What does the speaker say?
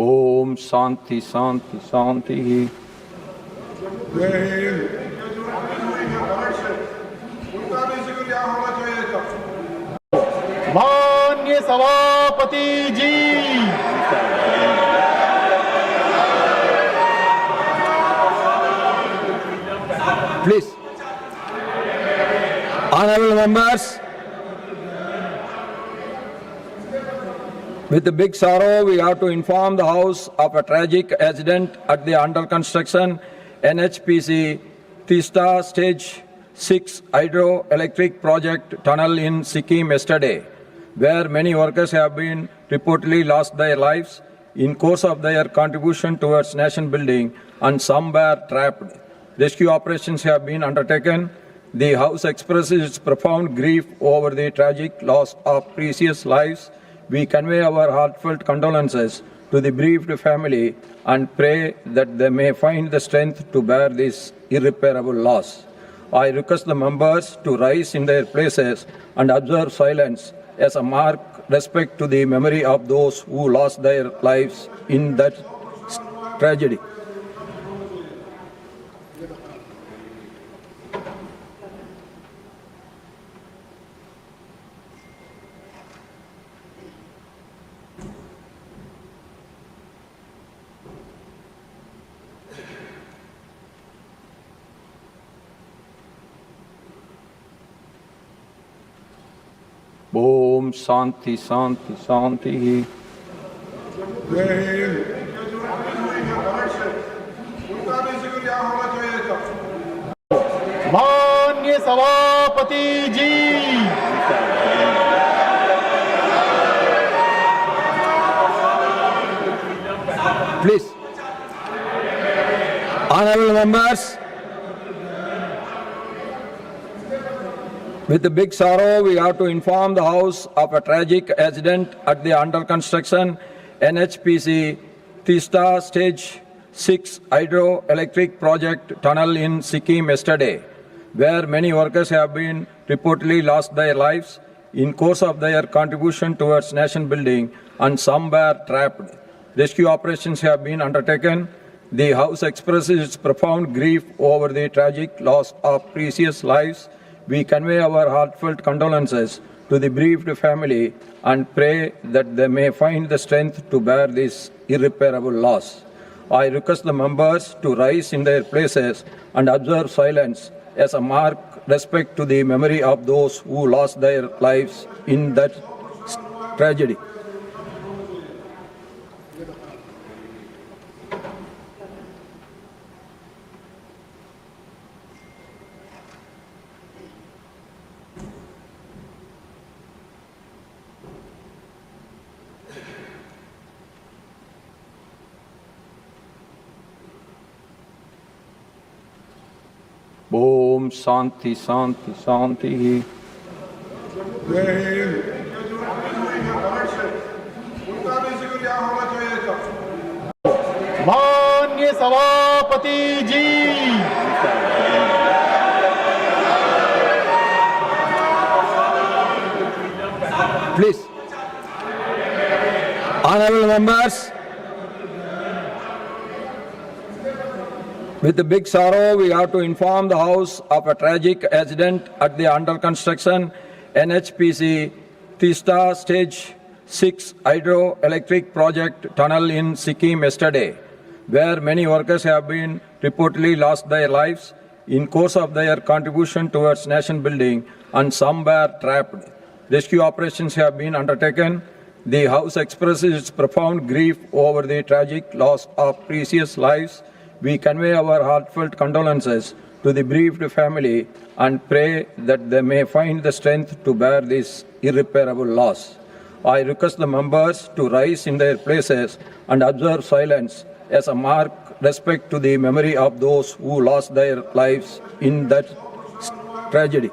ओम शांति शांति शांति। माननीय सभापति जी, Please, honorable members, with big sorrow, we have to inform the House of a tragic accident at the under construction NHPC Teesta Stage 6 hydroelectric project tunnel in Sikkim yesterday, where many workers have been reportedly lost their lives in course of their contribution towards nation building, and some were trapped. Rescue operations have been undertaken. The House expresses its profound grief over the tragic loss of precious lives. We convey our heartfelt condolences to the bereaved family and pray that they may find the strength to bear this irreparable loss. I request the members to rise in their places and observe silence as a mark respect to the memory of those who lost their lives in that tragedy. Om Shanti शांति शांति। माननीय सभापति जी, Please, honorable members, with big sorrow, we have to inform the House of a tragic accident at the under construction NHPC Teesta Stage 6 hydroelectric project tunnel in Sikkim yesterday, where many workers have been reportedly lost their lives in course of their contribution towards nation building, and some were trapped. Rescue operations have been undertaken. The House expresses its profound grief over the tragic loss of precious lives. We convey our heartfelt condolences to the bereaved family and pray that they may find the strength to bear this irreparable loss. I request the members to rise in their places and observe silence as a mark respect to the memory of those who lost their lives in that tragedy. Om Shanti शांति शांति। माननीय सभापति जी, Please, honorable members, with big sorrow, we have to inform the House of a tragic accident at the under construction NHPC Teesta Stage 6 hydroelectric project tunnel in Sikkim yesterday, where many workers have been reportedly lost their lives in course of their contribution towards nation building, and some were trapped. Rescue operations have been undertaken. The House expresses its profound grief over the tragic loss of precious lives. We convey our heartfelt condolences to the bereaved family and pray that they may find the strength to bear this irreparable loss. I request the members to rise in their places and observe silence as a mark respect to the memory of those who lost their lives in that tragedy.